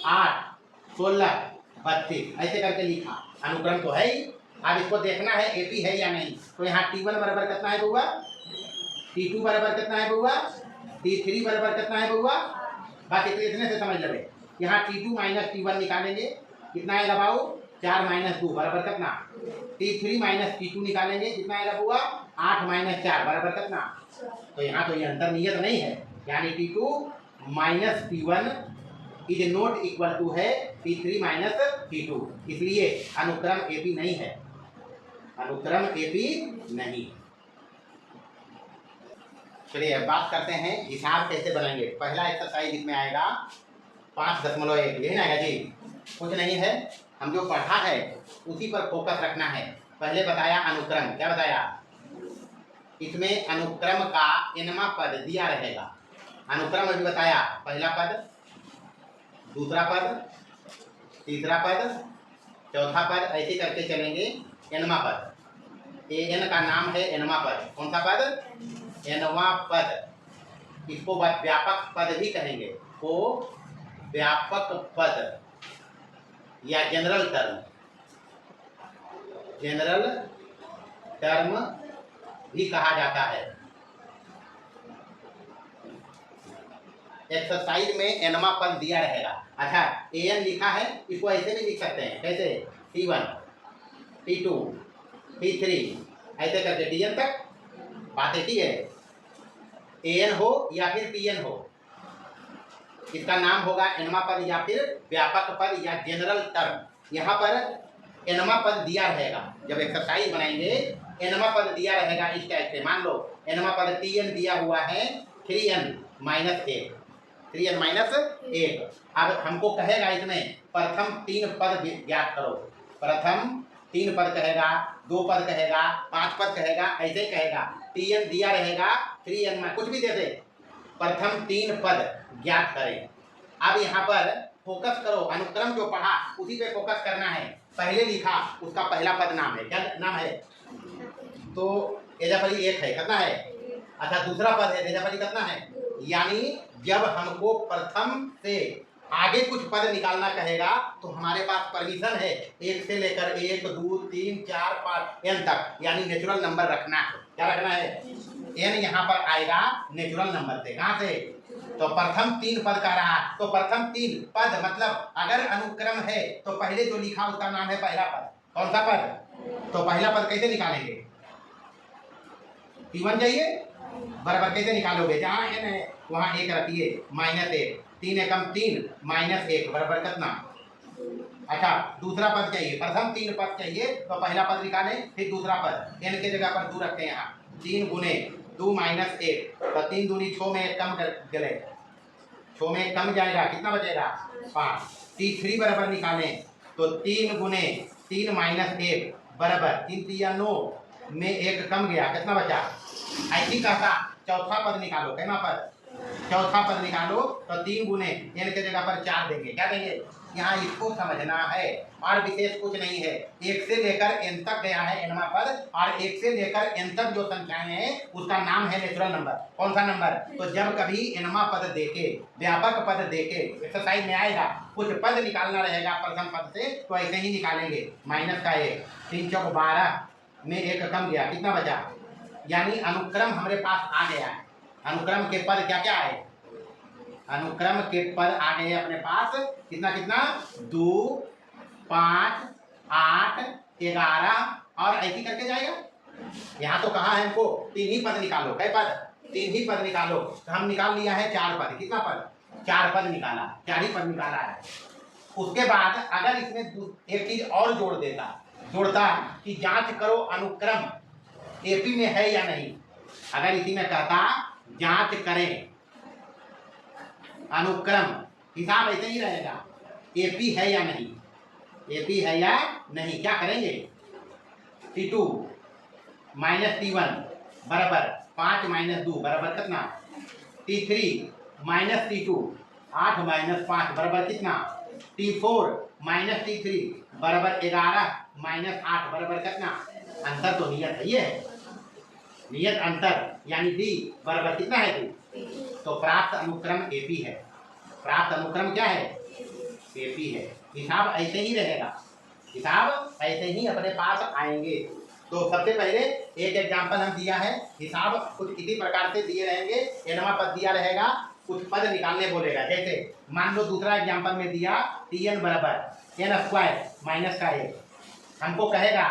8 16 32 ऐसे करके लिखा। अनुक्रम तो है ही। अब इसको देखना है एपी है या नहीं। तो यहाँ T1 बराबर कितना है बउआ? T2 बराबर कितना है बउआ? T3 बराबर कितना है बउआ? बस इतने से समझ लेंगे। यहाँ T2 माइनस T1 निकालेंगे, कितना है लगाओ? 4 माइनस 2 बराबर कितना? T3 माइनस T2 निकालेंगे, कितना है बउआ? 8 माइनस 4 बराबर कितना? तो यहाँ तो ये अंतर नियत नहीं है, यानी T2 minus T1 is not equal to है T3 माइनस T2। इसलिए अनुक्रम एपी नहीं है। अनुक्रम एपी नहीं। चलिए अब बात करते हैं हिसाब कैसे बनाएंगे। पहला एक्सरसाइज इसमें आएगा 5.1। यही ना आएगा जी? कुछ नहीं है, हम जो पढ़ा है उसी पर फोकस रखना है। पहले बताया अनुक्रम, क्या बताया? इसमें अनुक्रम का nवां पद दिया रहेगा। अनुक्रम अभी बताया, पहला पद, दूसरा पद, तीसरा पद, चौथा पद, ऐसे करके चलेंगे। nवां पद, एन का नाम है nवां पद। कौन सा पद? nवां पद। इसको व्यापक पद भी कहेंगे, को व्यापक पद या जनरल टर्म, जनरल टर्म भी कहा जाता है। एक्सरसाइज में nवां पद दिया रहेगा। अच्छा, an लिखा है, इसको ऐसे भी लिख सकते हैं। कैसे? T1 T2 T3 ऐसे करके Tn तक बात ठीक है। एन हो या फिर पीएन हो, इसका नाम होगा एनवा पद या फिर व्यापक पद या जनरल टर्म। यहाँ पर एनवा पद दिया रहेगा, जब एक्सरसाइज बनाएंगे एनवा पद दिया रहेगा इस टाइप से। मान लो एनवा पद टीएन दिया हुआ है 3n माइनस 1, 3n माइनस 1। अब हमको कहेगा इसमें प्रथम 3 पद ज्ञात करो, प्रथम 3 पद कहेगा, 2 पद कहेगा, 5 पद कहेगा, ऐसे ही कहेगा। टीएन दिया रहेगा 3n में कुछ भी दे दे, प्रथम 3 पद ज्ञात करें। अब यहाँ पर फोकस करो, अनुक्रम जो पढ़ा उसी पे फोकस करना है। पहले लिखा उसका पहला पद नाम है, क्या नाम है? तो एजापली 1 है, कितना है? अच्छा, दूसरा पद है एजापली कितना है? यानी जब हमको प्रथम से आगे कुछ पद निकालना कहेगा तो हमारे पास परमिशन है 1 से लेकर 1, 2, 3, 4, 5 n तक, यानी नेचुरल नंबर रखना है। क्या रखना है? n यहाँ पर आएगा नेचुरल नंबर से। कहाँ से? तो प्रथम 3 पद कह रहा है, तो प्रथम 3 पद मतलब अगर अनुक्रम है तो पहले जो लिखा उसका नाम है पहला पद। कौन सा पद? तो पहला पद कैसे निकालेंगे? T1 चाहिए, बराबर कैसे निकालोगे? जहाँ n है वहाँ 1 रखिए, -1, 3 एकम 3 -1 बराबर कितना? अच्छा, दूसरा पद चाहिए, प्रथम 3 पद चाहिए तो पहला पद निकालें, फिर दूसरा पद n के जगह पर 2 रखते हैं। यहाँ 3 गुने 2 माइनस 1, तो 3 दूनी 6 में 1 कम कर गए, 6 में 1 कम जाएगा, कितना बचेगा? 5। T3 बराबर निकालें तो 3 गुने 3 माइनस 1 बराबर 3 3 9 में 1 कम गया, कितना बचा? ऐसी कहता चौथा पद निकालो, कहना पद चौथा पद निकालो तो 3 गुने n के जगह पर 4 देंगे। क्या देंगे? यहाँ इसको समझना है और विशेष कुछ नहीं है। 1 से लेकर n तक गया है nवां पद, और 1 से लेकर n तक जो संख्याएं हैं उसका नाम है नेचुरल नंबर। कौन सा नंबर? तो जब कभी nवां पद देके, व्यापक पद देके, एक्सरसाइज में आएगा कुछ पद निकालना रहेगा प्रथम पद से, तो ऐसे ही निकालेंगे। माइनस का 1, 3 चौक 12 में 1 कम गया, कितना बचा? यानी अनुक्रम हमारे पास आ गया है। अनुक्रम के पद क्या क्या है? अनुक्रम के पद आ गए अपने पास, कितना कितना? 2, 5, 8, 11 और ऐसी करके जाएगा। यहाँ तो कहा है हमको 3 ही पद निकालो। कै पद? 3 ही पद निकालो, तो हम निकाल लिया है 4 पद। कितना पद? 4 पद निकाला, 4 ही पद निकाला है। उसके बाद अगर इसमें एक चीज और जोड़ता कि जांच करो अनुक्रम एपी में है या नहीं। अगर इसी में कहता जांच करें अनुक्रम, हिसाब ऐसे ही रहेगा, एपी है या नहीं, एपी है या नहीं। क्या करेंगे? T2 माइनस T1 बराबर 5 माइनस 2 बराबर कितना? T3 माइनस T2 8 माइनस 5 बराबर कितना? T4 माइनस T3 बराबर 11 माइनस 8 बराबर कितना? अंतर तो नियत है, ये नियत अंतर, यानी D बराबर कितना है? 2। तो प्राप्त अनुक्रम एपी है। प्राप्त अनुक्रम क्या है? एपी है। हिसाब ऐसे ही रहेगा, हिसाब ऐसे ही अपने पास आएंगे। तो सबसे पहले एक एग्जाम्पल हम दिया है, हिसाब कुछ इसी प्रकार से दिए रहेंगे। nवां पद दिया रहेगा, कुछ पद निकालने बोलेगा। जैसे मान लो दूसरा एग्जाम्पल में दिया Tn बराबर n स्क्वायर माइनस का 1। हमको कहेगा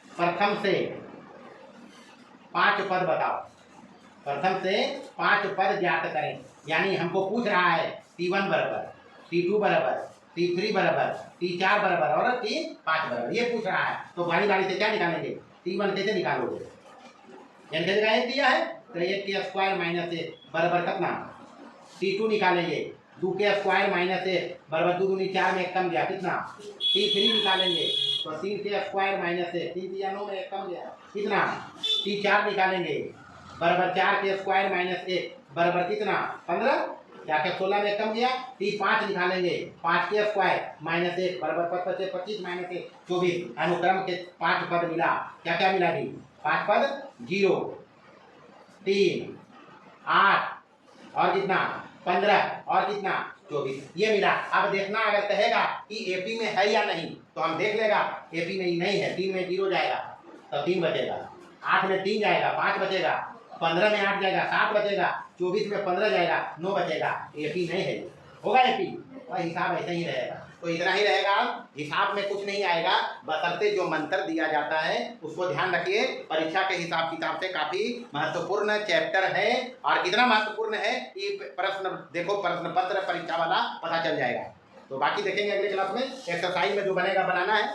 प्रथम से 5 पद बताओ, प्रथम से 5 पद ज्ञात करें। यानी हमको पूछ रहा है T1 बराबर, T2 बराबर, T3 बराबर, T4 बराबर और T5 बराबर, ये पूछ रहा है। तो बारी बारी से क्या निकालेंगे? T1 कैसे निकालोगे? n के जगह 1 दिया है तो 1 के स्क्वायर माइनस 1 बराबर कितना? T2 निकालेंगे 2 के स्क्वायर माइनस 1 बराबर 2 दूनी 4 में 1 कम गया, कितना? T3 निकालेंगे तो 3 के स्क्वायर माइनस 1, 3 3 9 में 1 कम गया, कितना? T4 निकालेंगे बराबर 4 के स्क्वायर माइनस 1 बराबर कितना? 15, जाके 16 में कम गया। T5 निकालेंगे 5 के स्क्वायर माइनस 1 बराबर 5 से 25 माइनस 1 24। अनुक्रम के 5 पद मिला, क्या क्या मिला? 5 पद 0, 3, 8 और कितना? 15 और कितना? 24, ये मिला। अब देखना अगर कहेगा कि एपी में है या नहीं, तो हम देख लेगा एपी में नहीं है। 3 में 0 जाएगा तो 3 बचेगा, 8 में 3 जाएगा 5 बचेगा, 15 में 8 जाएगा 7 बचेगा, 24 में 15 जाएगा 9 बचेगा। एपी नहीं है, होगा एपी? और हिसाब ऐसा ही रहेगा। तो इतना ही रहेगा, हिसाब में कुछ नहीं आएगा, बशर्ते जो मंत्र दिया जाता है उसको ध्यान रखिए। परीक्षा के हिसाब किताब से काफी महत्वपूर्ण चैप्टर है, और कितना महत्वपूर्ण है ये प्रश्न देखो, प्रश्न पत्र परीक्षा वाला पता चल जाएगा। तो बाकी देखेंगे अगले क्लास में। एक्सरसाइज में जो बनेगा बनाना है।